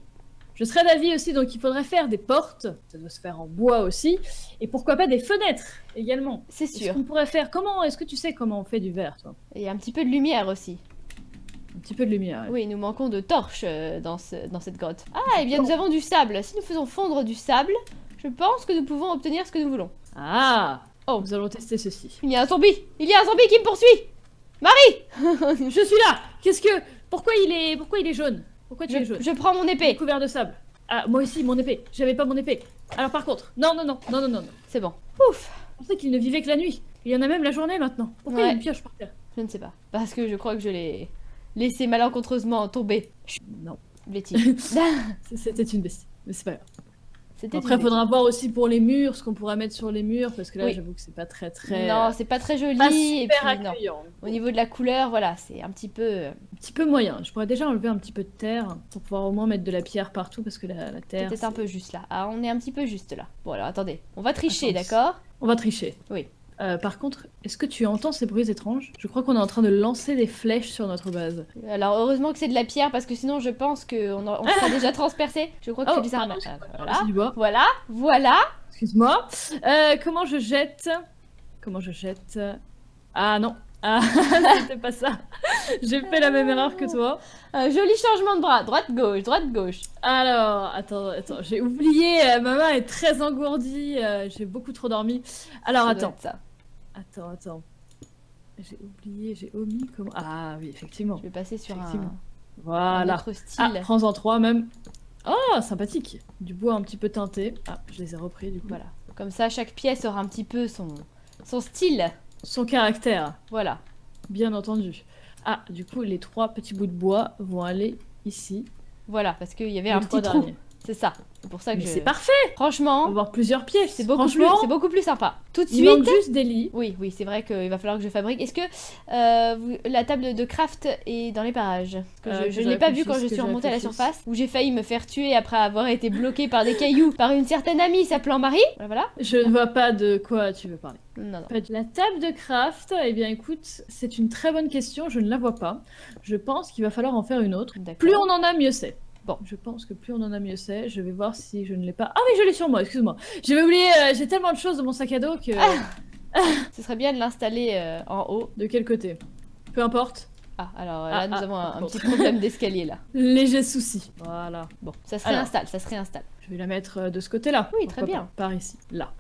Je serais d'avis aussi, donc il faudrait faire des portes, ça doit se faire en bois aussi, et pourquoi pas des fenêtres également. C'est Est-ce sûr. qu'on pourrait faire est-ce que tu sais comment on fait du verre, toi? Il y a un petit peu de lumière aussi. Un petit peu de lumière. Oui, nous manquons de torches dans cette grotte. Ah, et bien nous avons du sable. Si nous faisons fondre du sable, je pense que nous pouvons obtenir ce que nous voulons. Ah, Oh. nous allons tester ceci. Il y a un zombie. Il y a un zombie qui me poursuit. Marie. Je suis là. Pourquoi il est jaune? Pourquoi tu es jaune? Je prends mon Il est épée. couvert de sable. Ah, moi aussi, mon épée. J'avais pas mon épée. Alors par contre, non. C'est bon. Ouf. Je pensais qu'il ne vivait que la nuit. Il y en a même la journée maintenant. Pourquoi il y a Ouais. une pioche par terre? Je ne sais pas. Parce que je crois que je l'ai laissé malencontreusement tomber. Non, Bêtise. c'était une bestie. Mais c'est pas grave. C'était Après, une il faudra voir aussi pour les murs, ce qu'on pourrait mettre sur les murs, parce que là, Oui. j'avoue que c'est pas très Non, c'est pas très joli. pas Et super puis, non. accueillant. Au niveau de la couleur, voilà, c'est un petit peu. Un petit peu moyen. Je pourrais déjà enlever un petit peu de terre pour pouvoir au moins mettre de la pierre partout, parce que la terre. Peut-être un c'est- peu juste là. Ah, on est un petit peu juste là. Bon, alors attendez. On va tricher, Attends. d'accord? On va tricher. Oui. Par contre, est-ce que tu entends ces bruits étranges? Je crois qu'on est en train de lancer des flèches sur notre base. Alors, heureusement que c'est de la pierre parce que sinon, je pense on sera déjà transpercé. Je crois que c'est des armes. pardon, Voilà. C'est du bois. Voilà. Excuse-moi. Comment je jette? Ah non. Ah, c'était pas ça. J'ai fait la même erreur que toi. Un joli changement de bras. Droite-gauche, droite-gauche. Alors, attends, j'ai oublié. Ma main est très engourdie. J'ai beaucoup trop dormi. Alors, Ça doit attends. être ça. Attends. J'ai omis comment. Ah oui, effectivement. Je vais passer sur un Effectivement. Voilà. autre Ah, style. prends-en 3 même. Oh, sympathique. Du bois un petit peu teinté. Ah, je les ai repris du coup. Voilà. Comme ça, chaque pièce aura un petit peu son style. Son caractère, Voilà. bien entendu. Ah, du coup, les 3 petits bouts de bois vont aller ici. Voilà, parce qu'il y avait Les un 3 petit trou. derniers. C'est ça. C'est pour ça que Mais je. c'est parfait. On va Franchement, avoir plusieurs pièces. c'est beaucoup plus sympa. Tout de Il manque suite. juste des lits. Oui, c'est vrai qu'il va falloir que je fabrique. Est-ce que la table de craft est dans les parages? Parce que Que je je l'ai pas vu réfléchisse, quand je que suis je remontée à la réfléchisse. surface, où j'ai failli me faire tuer après avoir été bloquée par des cailloux par une certaine amie s'appelant Marie. Voilà. Je ne vois pas de quoi tu veux parler. Non. La table de craft, eh bien écoute, c'est une très bonne question, je ne la vois pas. Je pense qu'il va falloir en faire une autre. D'accord. Plus on en a, mieux c'est. Bon. Je pense que plus on en a, mieux c'est. Je vais voir si je ne l'ai pas. Ah oui, je l'ai sur moi, excuse-moi. J'avais oublié, j'ai tellement de choses dans mon sac à dos que... Ce serait bien de l'installer en haut. De quel côté? Peu importe. Ah, alors là, nous avons un bon. petit problème d'escalier là. Léger souci. Voilà. Bon, ça se Alors. réinstalle, ça se réinstalle. Je vais la mettre de ce côté-là. Oui, très Pourquoi bien. pas. Par ici. Là.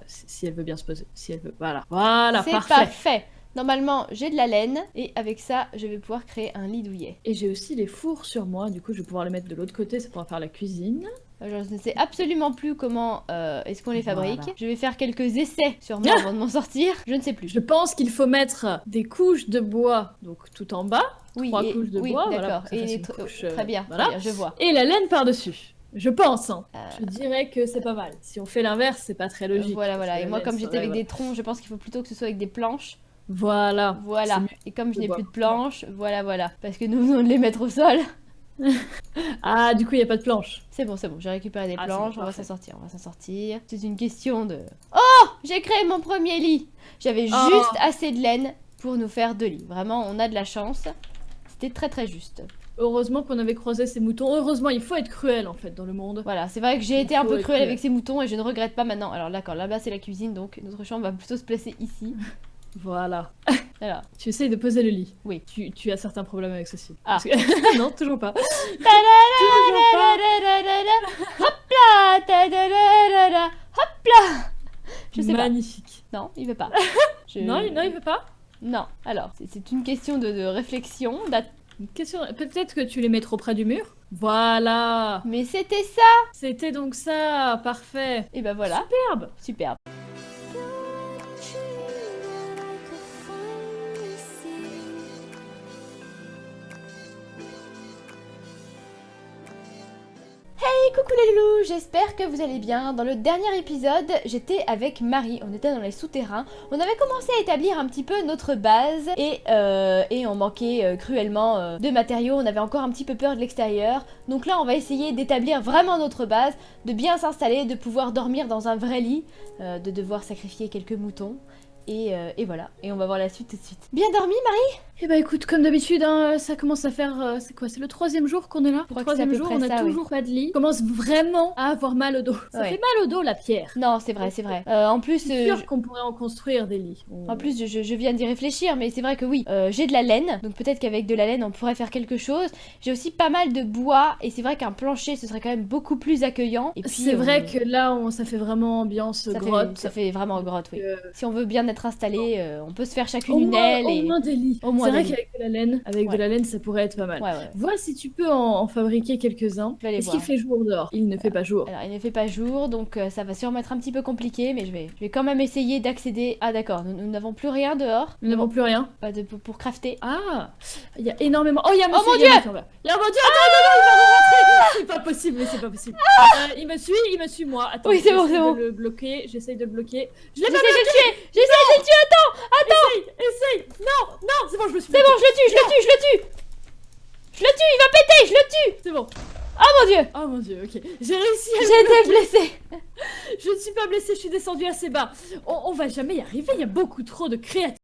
Si elle veut bien se poser. Si elle veut. Voilà. Voilà, C'est parfait. parfait. Normalement, j'ai de la laine et avec ça, je vais pouvoir créer un lit douillet. Et j'ai aussi les fours sur moi. Du coup, je vais pouvoir les mettre de l'autre côté. Ça pourra faire la cuisine. Je ne sais absolument plus comment est-ce qu'on les fabrique. Voilà. Je vais faire quelques essais sur moi avant de m'en sortir. Je ne sais plus. Je pense qu'il faut mettre des couches de bois, donc tout en bas, Oui, 3 et- couches de oui, bois, voilà, d'accord. pour que ça Et fasse les une couche, très bien, voilà. très bien, je vois. Et la laine par-dessus. Je pense. Hein. Euh. Je dirais que c'est pas mal. Si on fait l'inverse, c'est pas très logique. Voilà, parce voilà. que Et la moi, laine comme j'étais serait, avec voilà. des troncs, je pense qu'il faut plutôt que ce soit avec des planches. Voilà. Voilà. C'est mieux. Et comme je Le n'ai bois. plus de planches, voilà. Parce que nous venons de les mettre au sol. Ah, du coup, il n'y a pas de planche. C'est bon, j'ai récupéré des Ah, c'est planches, bon, on va parfait. s'en sortir, on va s'en sortir. C'est une question de... Oh, j'ai créé mon premier lit. J'avais Oh. juste assez de laine pour nous faire 2 lits. Vraiment, on a de la chance. C'était très très juste. Heureusement qu'on avait croisé ces moutons. Heureusement, il faut être cruel en fait dans le monde. Voilà, c'est vrai que j'ai Il été un faut peu être cruelle cruel. avec ces moutons et je ne regrette pas maintenant. Alors d'accord, là-bas c'est la cuisine, donc notre chambre va plutôt se placer ici. Voilà. Voilà. Tu essayes de poser le lit. Oui. Tu as certains problèmes avec ceci. Ah. Parce que- non, toujours pas. Toujours pas. Hop là, ta-da-da-da-da, hop là. Je sais Magnifique. pas. Non, il veut pas. Je- Non, il veut pas. Non. Alors, c'est une question de réflexion. Une question. Peut-être que tu les mets trop près du mur. Voilà. Mais c'était ça. C'était donc ça. Parfait. Et ben voilà. Superbe. Superbe. You're a dream that I could finally see. Hey, coucou les loulous, j'espère que vous allez bien. Dans le dernier épisode, j'étais avec Marie, on était dans les souterrains. On avait commencé à établir un petit peu notre base et on manquait cruellement de matériaux. On avait encore un petit peu peur de l'extérieur. Donc là, on va essayer d'établir vraiment notre base, de bien s'installer, de pouvoir dormir dans un vrai lit, de devoir sacrifier quelques moutons. Et voilà, et on va voir la suite tout de suite. Bien dormi, Marie? Eh bah écoute, comme d'habitude, hein, ça commence à faire... c'est quoi? C'est le 3e jour qu'on est là? Je crois Le que c'est à 3e peu jour, près on a ça, toujours pas de lit. On commence vraiment à avoir mal au dos. Ça Ouais. fait mal au dos, la pierre. Non, c'est vrai, c'est vrai. En plus, C'est sûr qu'on pourrait en construire des lits. En plus, je viens d'y réfléchir, mais c'est vrai que oui, j'ai de la laine, donc peut-être qu'avec de la laine, on pourrait faire quelque chose. J'ai aussi pas mal de bois, et c'est vrai qu'un plancher, ce serait quand même beaucoup plus accueillant. Et puis, C'est vrai que là, ça fait vraiment ambiance grotte. Ça fait vraiment grotte, oui. Euh, Si on veut bien être installé, on peut se faire chacune Au une moins, aile au et... moins des lits. Au moins C'est vrai des lits. qu'avec de la laine, ça pourrait être pas mal. Ouais, ouais. Vois si tu peux en fabriquer quelques-uns. Je vais aller Est-ce voir. qu'il fait jour dehors? Il ne fait pas jour. Alors, il ne fait pas jour, donc ça va sûrement être un petit peu compliqué, mais je vais quand même essayer d'accéder... Ah d'accord, nous n'avons plus rien dehors. Nous n'avons plus rien. Pas pour crafter. Ah, il y a énormément. Oh, il y a monsieur. mon il y a Dieu monsieur en bas. Il y a mon Dieu. Attends, non, il va rentrer. C'est pas possible, mais c'est pas possible. Il me suit moi. Attends. Oui, c'est bon, j'essaye c'est bon. de le bloquer. J'essaye de le bloquer. Je l'ai J'essaie pas de le tuer. J'essaie de le tuer. Essaye. Non, c'est bon, je me suis. C'est bon, je le tue, je le tue, je le tue. Je le tue, il va péter, je le tue. C'est bon. Oh mon Dieu. Oh mon Dieu, ok. J'ai réussi à J'ai été blessée. Je ne suis pas blessée, je suis descendue assez bas. On va jamais y arriver, il y a beaucoup trop de créatures.